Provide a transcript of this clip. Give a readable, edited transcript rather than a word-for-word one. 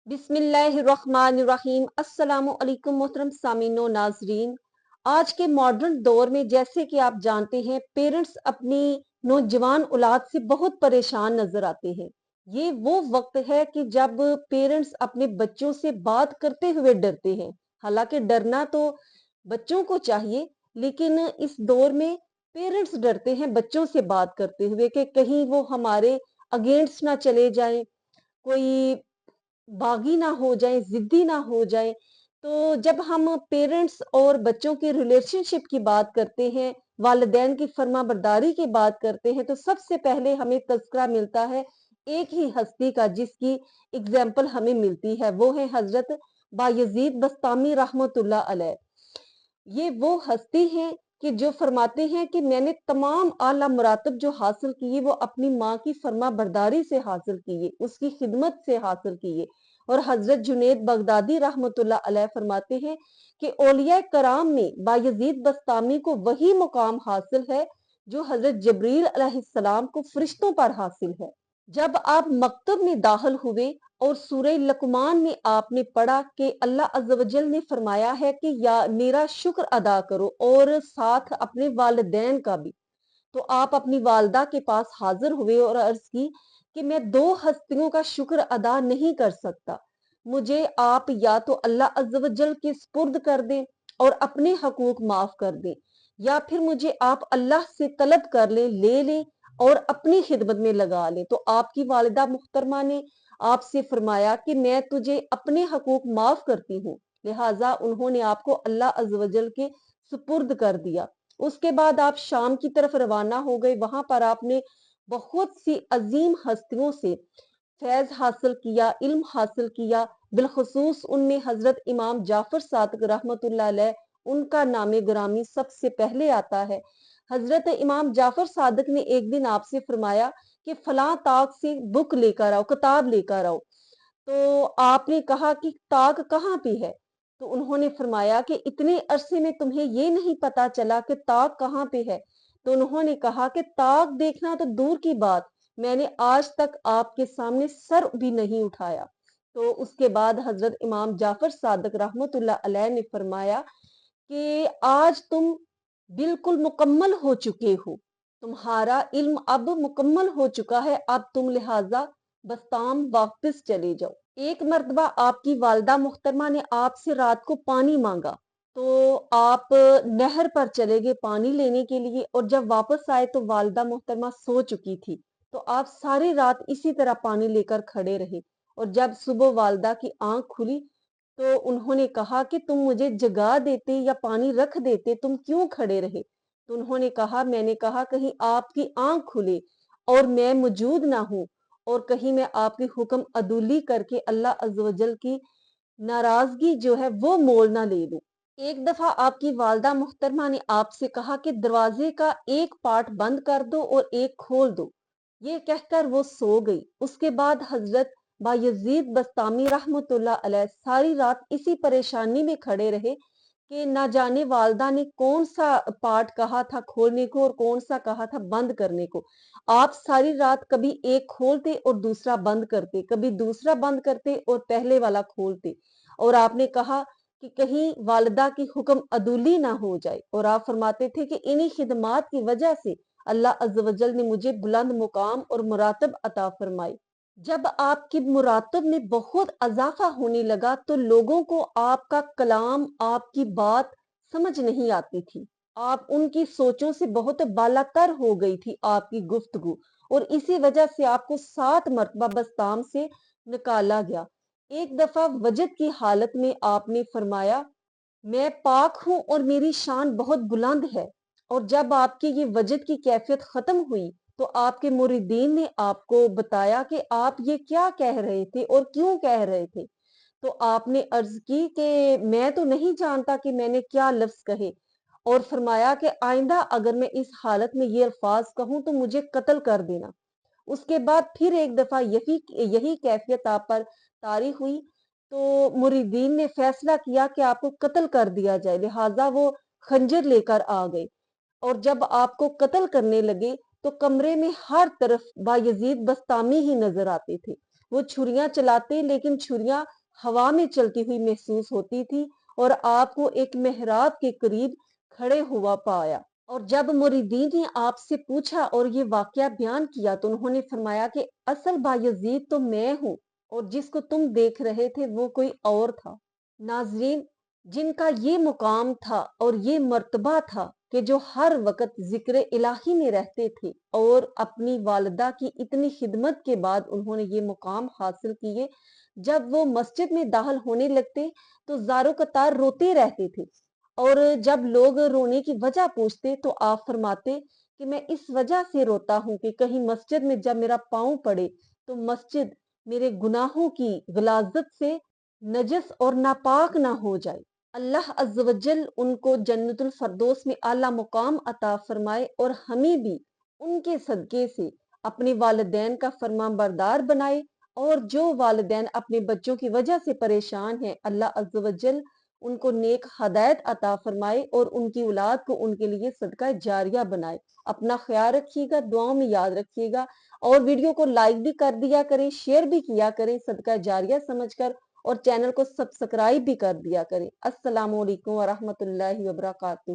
बिस्मिल्लाहिर्रहमानिर्रहीम। अस्सलामु अलैकुम मोहतरम सामीन व नाजरीन। आज के मॉडर्न दौर में जैसे कि आप जानते हैं, पेरेंट्स अपनी नौजवान औलाद से बहुत परेशान नजर आते हैं। ये वो वक्त है कि जब पेरेंट्स अपने बच्चों से बात करते हुए डरते हैं। हालांकि डरना तो बच्चों को चाहिए, लेकिन इस दौर में पेरेंट्स डरते हैं बच्चों से बात करते हुए कि कहीं वो हमारे अगेंस्ट ना चले जाएं, कोई बागी ना हो जाए, जिद्दी ना हो जाए। तो जब हम पेरेंट्स और बच्चों के रिलेशनशिप की बात करते हैं, वालिदैन की फर्माबरदारी की बात करते हैं, तो सबसे पहले हमें तज़किरा मिलता है एक ही हस्ती का, जिसकी एग्जाम्पल हमें मिलती है। वो है हजरत बायजीद बस्तामी रहमतुल्लाह अलैह। ये वो हस्ती हैं कि जो फरमाते हैं कि मैंने तमाम आला मुरातब जो हासिल किए वो अपनी माँ की फर्मा बरदारी से हासिल किए, उसकी खिदमत से हासिल किए। और हजरत जुनैद बगदादी रहमतुल्लाह अलैह फरमाते हैं कि औलिया कराम में बायजीद बस्तामी को वही मुकाम हासिल है जो हजरत जबरील अलैहिस्सलाम को फरिश्तों पर हासिल है। जब आप मकतब में दाखिल हुए और सूरह लकमान में आपने पढ़ा कि अल्लाह अज़्ज़ व जल ने फरमाया है कि या मेरा शुक्र अदा करो और साथ अपने वालिदैन का भी, तो आप अपनी वालदा के पास हाजिर हुए और अर्ज की कि मैं दो हस्तियों का शुक्र अदा नहीं कर सकता। मुझे आप या तो अल्लाह अज़्ज़ व जल के सुपुर्द कर दें और अपने हकूक माफ कर दें, या फिर मुझे आप अल्लाह से तलब कर लें, ले लें और अपनी खिदमत में लगा लें। तो आपकी वालिदा मुहतरमा ने आपसे फरमाया कि मैं तुझे अपने हकूक माफ करती हूँ, लिहाजा उन्होंने आपको अल्लाह अज़्ज़ व जल के सुपुर्द कर दिया। उसके बाद आप शाम की तरफ रवाना हो गए। वहां पर आपने बहुत सी अजीम हस्तियों से फैज हासिल किया, इल्म हासिल किया। बिलखसूस उनमें हजरत इमाम जाफर सादिक रहमतुल्लाह अलैह, उनका नामे ग्रामी सबसे पहले आता है। हजरत इमाम जाफर सादिक ने एक दिन आपसे फरमाया कि फलां ताक से बुक लेकर आओ, किताब लेकर आओ। तो आपने कहा कि ताक कहाँ पे है? तो उन्होंने फरमाया कि इतने अरसे में तुम्हें ये नहीं पता चला कि ताक कहाँ पे है? तो उन्होंने कहा कि ताक देखना तो दूर की बात, मैंने आज तक आपके सामने सर भी नहीं उठाया। तो उसके बाद हजरत इमाम जाफर सादिक रहमतुल्लाह अलैह ने फरमाया कि आज तुम बिल्कुल मुकम्मल हो चुके हो, तुम्हारा इल्म अब मुकम्मल हो चुका है, अब तुम लिहाजा बस्ताम वापस चले जाओ। एक मर्तबा आपकी वालदा मुहतरमा ने आपसे रात को पानी मांगा, तो आप नहर पर चले गए पानी लेने के लिए, और जब वापस आए तो वालदा मुहतरमा सो चुकी थी। तो आप सारी रात इसी तरह पानी लेकर खड़े रहे, और जब सुबह वालदा की आंख खुली तो उन्होंने कहा कि तुम मुझे जगा देते या पानी रख देते, तुम क्यों खड़े रहे? तो उन्होंने कहा, मैंने कहा कहीं आपकी आंख खुले और मैं मौजूद ना हूं, और कहीं मैं आपके हुक्म अदुली करके अल्लाह अज़्ज़ व जल की नाराजगी जो है वो मोल ना ले लूं। एक दफा आपकी वालदा मुहतरमा ने आपसे कहा कि दरवाजे का एक पार्ट बंद कर दो और एक खोल दो। ये कहकर वो सो गई। उसके बाद हजरत बायजीद बस्तामी रहमतुल्लाह अलैह सारी रात इसी परेशानी में खड़े रहे कि ना जाने वालदा ने कौन सा पार्ट कहा था खोलने को और कौन सा कहा था बंद करने को। आप सारी रात कभी एक खोलते और दूसरा बंद करते, कभी दूसरा बंद करते और पहले वाला खोलते, और आपने कहा कि कहीं वालिदा की हुक्म अदुली ना हो जाए, और आप फरमाते थे कि इन्हीं खिदमात की वजह से अल्लाह अज़्ज़ व जल ने मुझे बुलंद मुकाम और मुरातब अता फरमाई। जब आपकी मुरातब में बहुत अजाफा होने लगा तो लोगों को आपका कलाम, आपकी बात समझ नहीं आती थी। आप उनकी सोचों से बहुत बालातर हो गई थी आपकी गुफ्तगू, और इसी वजह से आपको 7 मरतबा बस्ताम से निकाला गया। एक दफा वजद की हालत में आपने फरमाया, मैं पाक हूं और मेरी शान बहुत बुलंद है। और जब आपकी ये वजद की कैफियत खत्म हुई तो आपके मुरीदीन ने आपको बताया कि आप ये क्या कह रहे थे और क्यों कह रहे थे। तो आपने अर्ज की कि मैं तो नहीं जानता कि मैंने क्या लफ्ज कहे, और फरमाया कि आइंदा अगर मैं इस हालत में ये अल्फाज कहूं तो मुझे कत्ल कर देना। उसके बाद फिर एक दफा यही यही कैफियत आप पर तारी हुई, तो मुरीदीन ने फैसला किया कि आपको कत्ल कर दिया जाए, लिहाजा वो खंजर लेकर आ गए। और जब आपको कत्ल करने लगे तो कमरे में हर तरफ बायजीद बस्तामी ही नजर आते थे। وہ چھریاں چلاتے لیکن چھریاں ہوا میں چلتی ہوئی محسوس ہوتی تھی اور آپ کو ایک محراب کے قریب کھڑے ہوا پایا۔ اور جب مریدین نے آپ سے پوچھا اور یہ واقعہ بیان کیا تو انہوں نے فرمایا کہ اصل بایزید تو میں ہوں اور جس کو تم دیکھ رہے تھے وہ کوئی اور تھا۔ ناظرین، جن کا یہ مقام تھا اور یہ مرتبہ تھا کہ جو ہر وقت ذکر الہی میں رہتے تھے اور اپنی والدہ کی اتنی خدمت کے بعد انہوں نے یہ مقام حاصل کیے، جب وہ مسجد میں داخل ہونے لگتے تو زارو قطار روتے رہتے تھے، اور جب لوگ رونے کی وجہ پوچھتے تو آپ فرماتے کہ میں اس وجہ سے روتا ہوں کہ کہیں مسجد میں جب میرا پاؤں پڑے تو مسجد میرے گناہوں کی غلاظت سے نجس اور ناپاک نہ ہو جائے۔ اللہ عز و جل ان کو جنت الفردوس میں اعلیٰ مقام عطا فرمائے اور ہمیں بھی ان کے صدقے سے اپنے والدین کا فرمان بردار بنائے، اور جو والدین اپنے بچوں کی وجہ سے پریشان ہیں اللہ عز و جل ان کو نیک ہدایت عطا فرمائے اور ان کی اولاد کو ان کے لیے صدقہ جاریہ بنائے۔ اپنا خیال رکھیے گا، دعاؤں میں یاد رکھیے گا، اور ویڈیو کو لائک بھی کر دیا کریں، شیئر بھی کیا کریں صدقہ جاریہ سمجھ کر، اور چینل کو سبسکرائب بھی کر دیا کریں۔ السلام علیکم ورحمۃ اللہ وبرکاتہ۔